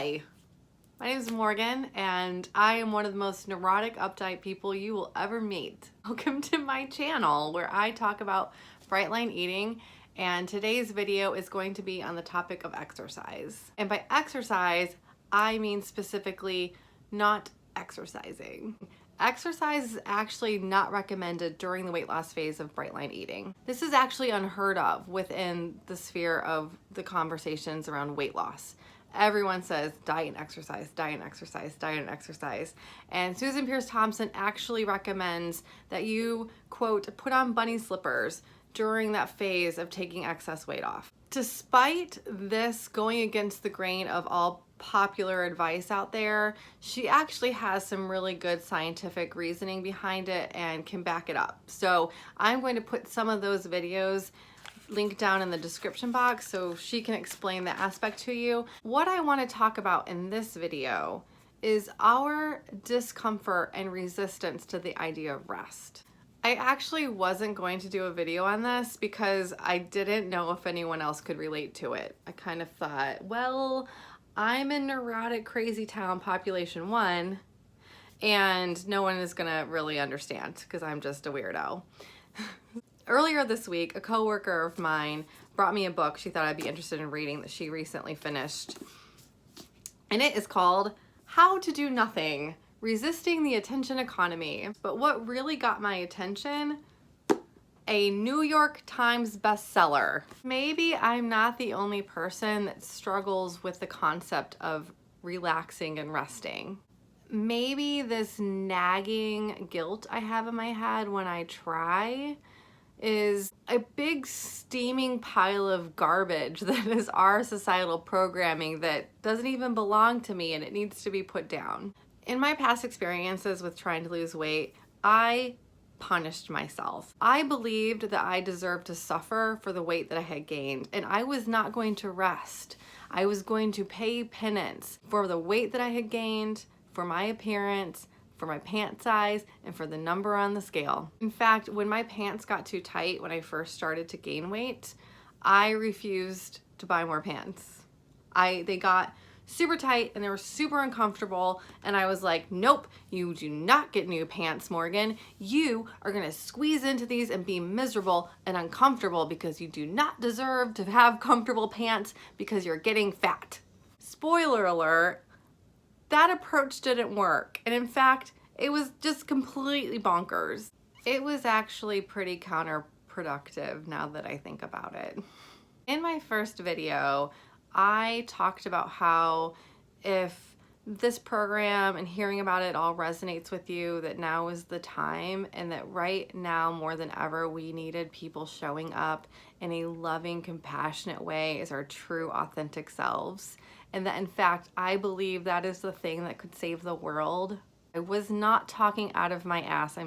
Hi, my name is Morgan and I am one of the most neurotic, uptight people you will ever meet. Welcome to my channel where I talk about bright line eating, and today's video is going to be on the topic of exercise. And by exercise, I mean specifically not exercising. Exercise is actually not recommended during the weight loss phase of bright line eating. This is actually unheard of within the sphere of the conversations around weight loss. Everyone says diet and exercise, diet and exercise, diet and exercise. And Susan Pierce Thompson actually recommends that you, quote, put on bunny slippers during that phase of taking excess weight off. Despite this going against the grain of all popular advice out there, she actually has some really good scientific reasoning behind it and can back it up. So I'm going to put some of those videos linked down in the description box so she can explain the aspect to you. What I want to talk about in this video is our discomfort and resistance to the idea of rest. I actually wasn't going to do a video on this because I didn't know if anyone else could relate to it. I kind of thought, well, I'm in neurotic crazy town population 1 and no one is gonna really understand because I'm just a weirdo. Earlier this week, a coworker of mine brought me a book she thought I'd be interested in reading that she recently finished. And it is called How to Do Nothing: Resisting the Attention Economy. But what really got my attention, a New York Times bestseller. Maybe I'm not the only person that struggles with the concept of relaxing and resting. Maybe this nagging guilt I have in my head when I try is a big steaming pile of garbage that is our societal programming that doesn't even belong to me and it needs to be put down. In my past experiences with trying to lose weight, I punished myself. I believed that I deserved to suffer for the weight that I had gained, and I was not going to rest. I was going to pay penance for the weight that I had gained, for my appearance, for my pant size, and for the number on the scale. In fact, when my pants got too tight when I first started to gain weight, I refused to buy more pants. They got super tight and they were super uncomfortable, and I was like, nope, you do not get new pants, Morgan. You are gonna squeeze into these and be miserable and uncomfortable because you do not deserve to have comfortable pants because you're getting fat. Spoiler alert, that approach didn't work. And in fact, it was just completely bonkers. It was actually pretty counterproductive now that I think about it. In my first video, I talked about how if this program and hearing about it all resonates with you, that now is the time, and that right now more than ever we needed people showing up in a loving, compassionate way as our true, authentic selves. And that in fact, I believe that is the thing that could save the world. I was not talking out of my ass.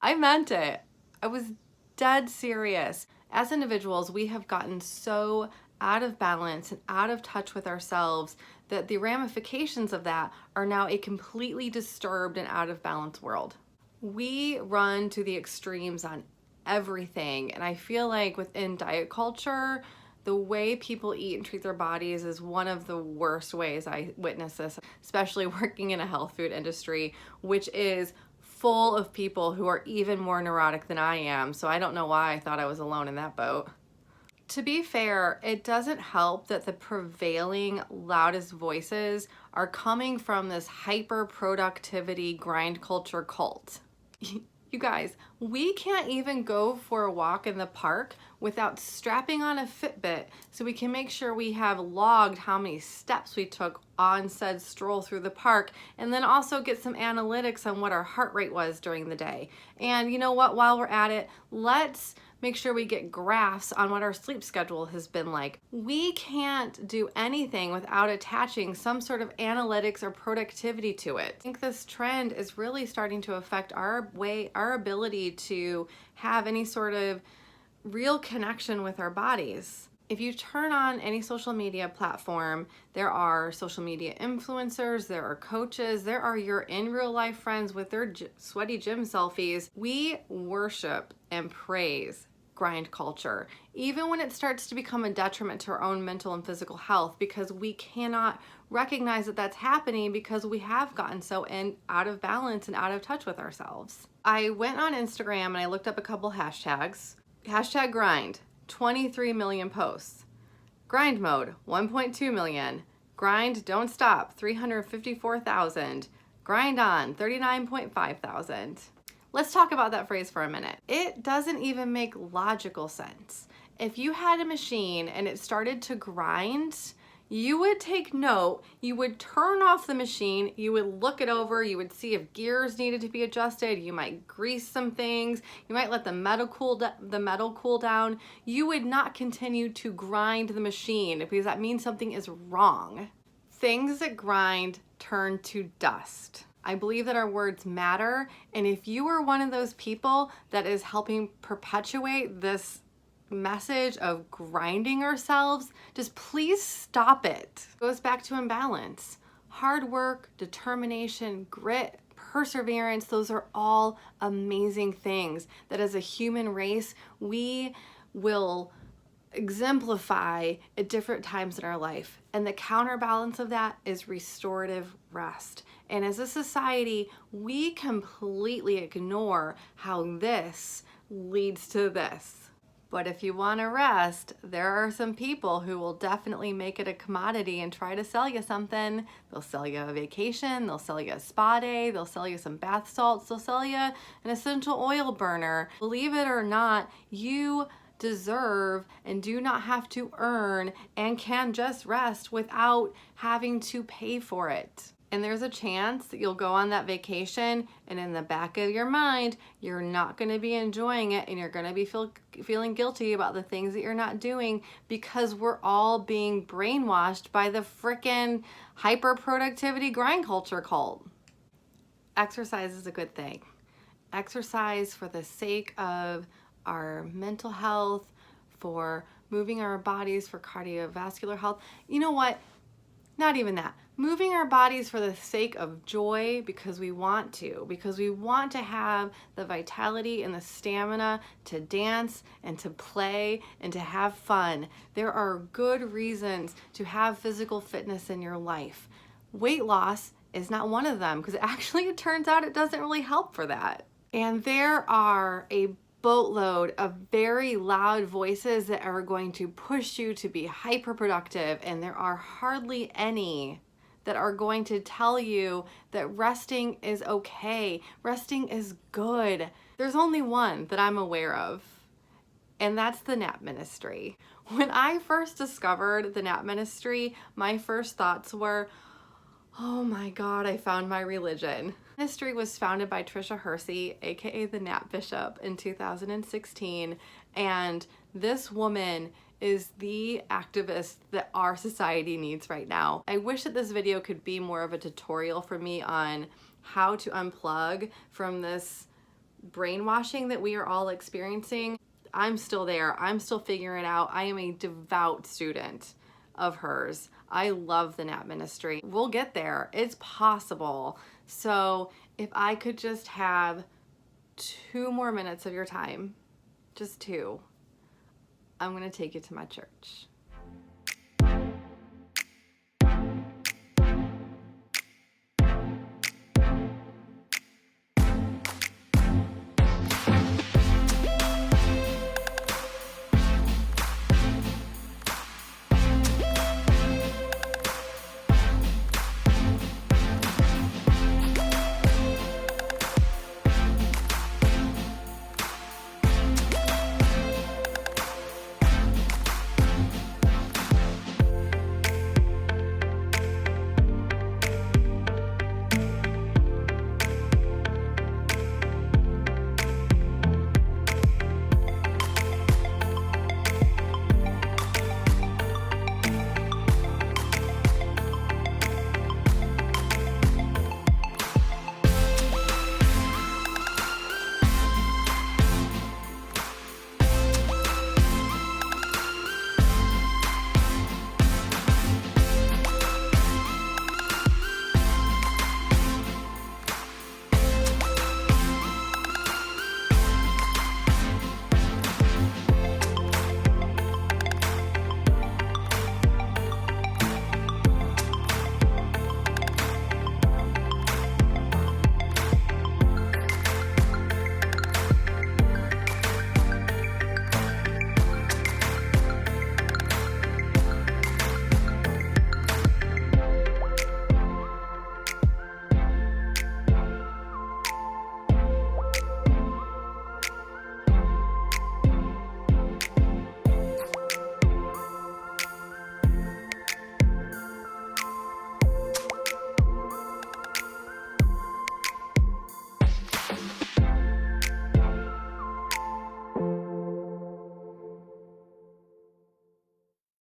I meant it. I was dead serious. As individuals, we have gotten so out of balance and out of touch with ourselves that the ramifications of that are now a completely disturbed and out of balance world. We run to the extremes on everything, and I feel like within diet culture, the way people eat and treat their bodies is one of the worst ways I witness this, especially working in a health food industry, which is full of people who are even more neurotic than I am. So I don't know why I thought I was alone in that boat. To be fair, it doesn't help that the prevailing loudest voices are coming from this hyper productivity grind culture cult. You guys, we can't even go for a walk in the park without strapping on a Fitbit so we can make sure we have logged how many steps we took on said stroll through the park, and then also get some analytics on what our heart rate was during the day. And you know what, while we're at it, let's make sure we get graphs on what our sleep schedule has been like. We can't do anything without attaching some sort of analytics or productivity to it. I think this trend is really starting to affect our ability to have any sort of real connection with our bodies. If you turn on any social media platform, there are social media influencers, there are coaches, there are your in real life friends with their sweaty gym selfies. We worship and praise grind culture, even when it starts to become a detriment to our own mental and physical health, because we cannot recognize that that's happening because we have gotten so out of balance and out of touch with ourselves. I went on Instagram and I looked up a couple hashtags. Hashtag grind, 23 million posts. Grind mode, 1.2 million. Grind don't stop, 354,000. Grind on, 39.5 thousand. Let's talk about that phrase for a minute. It doesn't even make logical sense. If you had a machine and it started to grind, you would take note, you would turn off the machine, you would look it over, you would see if gears needed to be adjusted, you might grease some things, you might let the metal cool down. You would not continue to grind the machine because that means something is wrong. Things that grind turn to dust. I believe that our words matter, and if you are one of those people that is helping perpetuate this message of grinding ourselves, just please stop it. It goes back to imbalance. Hard work, determination, grit, perseverance, those are all amazing things that as a human race we will exemplify at different times in our life. And the counterbalance of that is restorative rest. And as a society, we completely ignore how this leads to this. But if you want to rest, there are some people who will definitely make it a commodity and try to sell you something. They'll sell you a vacation, they'll sell you a spa day, they'll sell you some bath salts, they'll sell you an essential oil burner. Believe it or not, you deserve and do not have to earn and can just rest without having to pay for it. And there's a chance that you'll go on that vacation and in the back of your mind, you're not going to be enjoying it and you're going to be feeling guilty about the things that you're not doing because we're all being brainwashed by the frickin' hyper productivity grind culture cult. Exercise is a good thing. Exercise for the sake of our mental health, for moving our bodies for cardiovascular health. You know what? Not even that. Moving our bodies for the sake of joy because we want to have the vitality and the stamina to dance and to play and to have fun. There are good reasons to have physical fitness in your life. Weight loss is not one of them because actually it turns out it doesn't really help for that. And there are a boatload of very loud voices that are going to push you to be hyper productive, and there are hardly any that are going to tell you that resting is okay, resting is good. There's only one that I'm aware of, and that's the nap ministry. When I first discovered the nap ministry, my first thoughts were, oh my God, I found my religion. Ministry was founded by Trisha Hersey, aka the Nap Bishop, in 2016, and this woman is the activist that our society needs right now. I wish that this video could be more of a tutorial for me on how to unplug from this brainwashing that we are all experiencing. I'm still there. I'm still figuring it out. I am a devout student of hers. I love the nap ministry. We'll get there. It's possible. So if I could just have 2 more minutes of your time, just 2, I'm going to take you to my church.